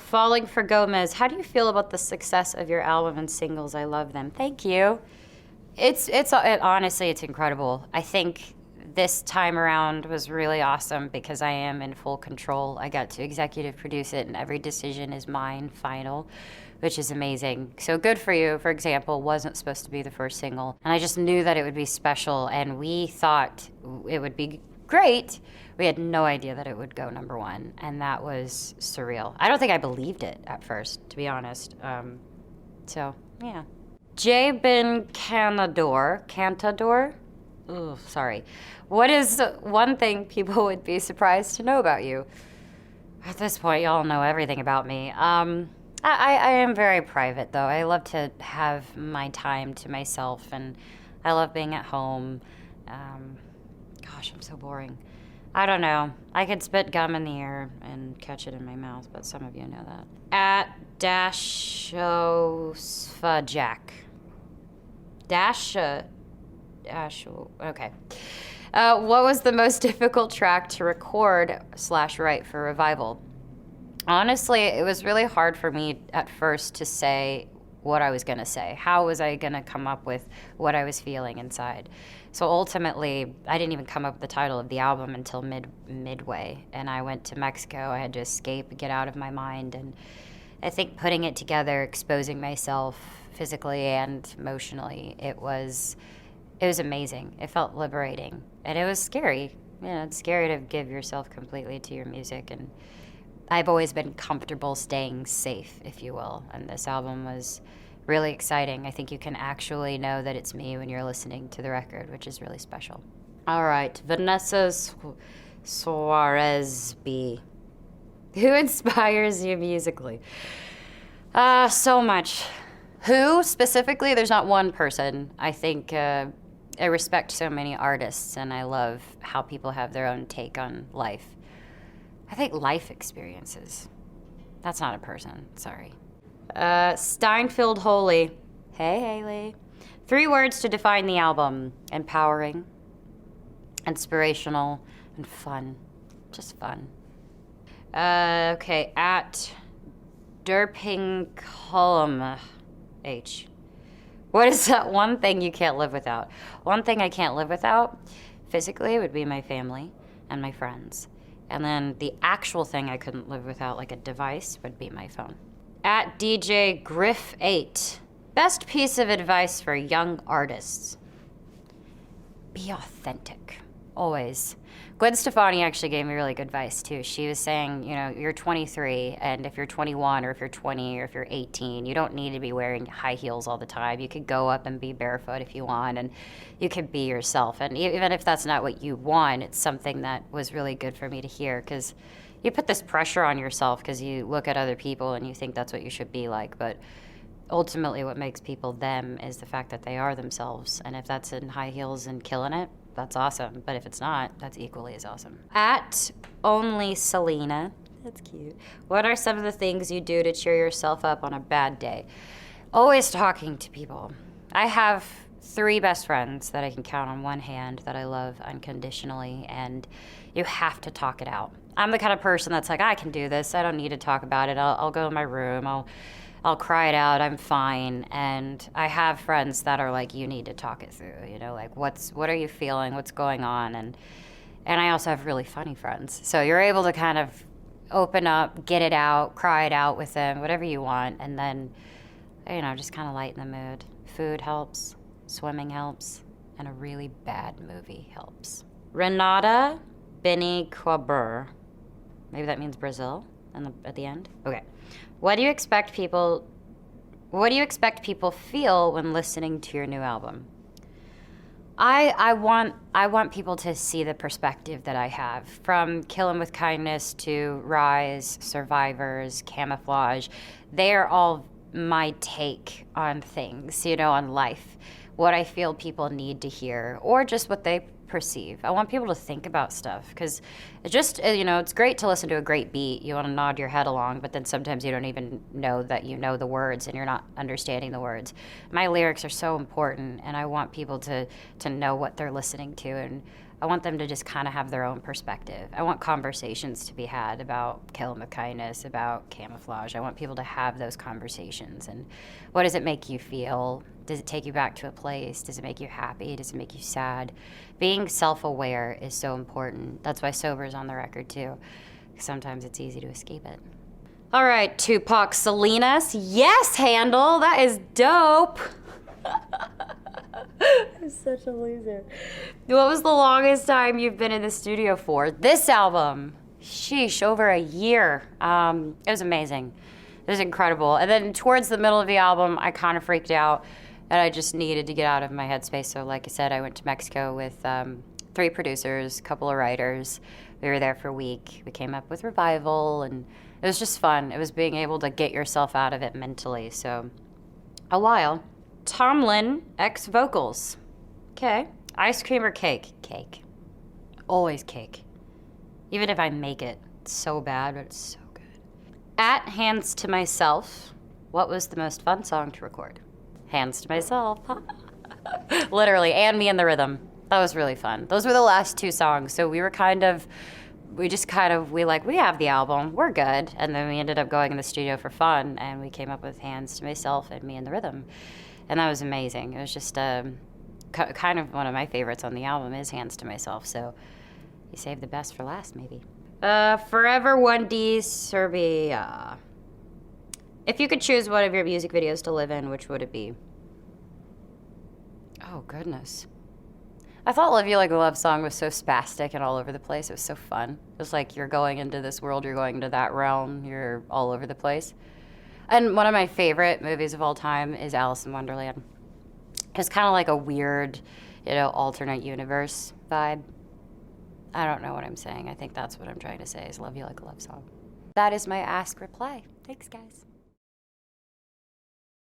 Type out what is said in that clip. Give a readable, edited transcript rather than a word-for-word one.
Falling for Gomez, how do you feel about the success of your album and singles? I love them. Thank you. Honestly, it's incredible. I think this time around was really awesome because I am in full control. I got to executive produce it, and every decision is mine, final, which is amazing. So Good For You, for example, wasn't supposed to be the first single, and I just knew that it would be special, and we thought it would be great. We had no idea that it would go number one, and that was surreal. I don't think I believed it at first, to be honest. So, yeah. Jabin Cantador? Oh, sorry. What is one thing people would be surprised to know about you? At this point, y'all know everything about me. I am very private, though. I love to have my time to myself, and I love being at home. Gosh, I'm so boring. I don't know. I could spit gum in the air and catch it in my mouth, but some of you know that. At Dashosfajak. Okay. What was the most difficult track to record/write for Revival? Honestly, it was really hard for me at first to say what I was going to say. How was I going to come up with what I was feeling inside? So ultimately, I didn't even come up with the title of the album until midway. And I went to Mexico. I had to escape, get out of my mind. And I think putting it together, exposing myself physically and emotionally, it was amazing. It felt liberating. And it was scary. You know, it's scary to give yourself completely to your music. And I've always been comfortable staying safe, if you will. And this album was really exciting. I think you can actually know that it's me when you're listening to the record, which is really special. All right, Vanessa Suarez B. Who inspires you musically? So much. Who specifically? There's not one person. I think I respect so many artists, and I love how people have their own take on life. I think life experiences. That's not a person, sorry. Steinfeld Holy. Hey, Haley. 3 words to define the album. Empowering, inspirational, and fun. Just fun. Okay, at Derpingholm H. What is that one thing you can't live without? One thing I can't live without, physically, would be my family and my friends. And then the actual thing I couldn't live without, like a device, would be my phone. At DJ Griff8. Best piece of advice for young artists. Be authentic. Always. Gwen Stefani actually gave me really good advice, too. She was saying, you know, you're 23, and if you're 21, or if you're 20, or if you're 18, you don't need to be wearing high heels all the time. You could go up and be barefoot if you want, and you could be yourself. And even if that's not what you want, it's something that was really good for me to hear, because you put this pressure on yourself because you look at other people and you think that's what you should be like, but ultimately what makes people them is the fact that they are themselves. And if that's in high heels and killing it, that's awesome. But if it's not, that's equally as awesome. At Only Selena. That's cute. What are some of the things you do to cheer yourself up on a bad day? Always talking to people. I have 3 best friends that I can count on one hand that I love unconditionally, and you have to talk it out. I'm the kind of person that's like, I can do this. I don't need to talk about it. I'll go in my room. I'll cry it out. I'm fine. And I have friends that are like, you need to talk it through. You know, like what are you feeling? What's going on? And I also have really funny friends. So you're able to kind of open up, get it out, cry it out with them, whatever you want, and then, you know, just kind of lighten the mood. Food helps, swimming helps, and a really bad movie helps. Renata Beniquabur. Maybe that means Brazil at the end. Okay. What do you expect people feel when listening to your new album? I want people to see the perspective that I have, from Kill 'Em With Kindness to Rise, Survivors, Camouflage. They are all my take on things, you know, on life, what I feel people need to hear, or just what they perceive. I want people to think about stuff, because it's just, you know, it's great to listen to a great beat. You want to nod your head along, but then sometimes you don't even know that you know the words and you're not understanding the words. My lyrics are so important, and I want people to know what they're listening to, and I want them to just kind of have their own perspective. I want conversations to be had about Kill 'Em with Kindness, about camouflage. I want people to have those conversations. And what does it make you feel? Does it take you back to a place? Does it make you happy? Does it make you sad? Being self-aware is so important. That's why sober is on the record too. Sometimes it's easy to escape it. All right, Tupac, Selena. Yes, handle. That is dope. I'm such a loser. What was the longest time you've been in the studio for? This album. Sheesh, over a year. It was amazing. It was incredible. And then towards the middle of the album, I kind of freaked out and I just needed to get out of my headspace. So like I said, I went to Mexico with 3 producers, a couple of writers. We were there for a week. We came up with Revival, and it was just fun. It was being able to get yourself out of it mentally. So a while. Tomlin, X vocals. Okay. Ice cream or cake? Cake. Always cake. Even if I make it. It's so bad, but it's so good. At Hands to Myself, what was the most fun song to record? Hands to Myself. Literally, and Me in the Rhythm. That was really fun. Those were the last 2 songs, so we have the album, we're good. And then we ended up going in the studio for fun, and we came up with Hands to Myself and Me in the Rhythm. And that was amazing. It was just kind of one of my favorites on the album is Hands to Myself, so you saved the best for last, maybe. Forever 1D Serbia. If you could choose one of your music videos to live in, which would it be? Oh, goodness. I thought Live You Like a Love Song was so spastic and all over the place. It was so fun. It was like you're going into this world, you're going into that realm, you're all over the place. And one of my favorite movies of all time is Alice in Wonderland. It's kind of like a weird, alternate universe vibe. I don't know what I'm saying. I think that's what I'm trying to say is Love You Like a Love Song. That is my Ask Reply. Thanks, guys.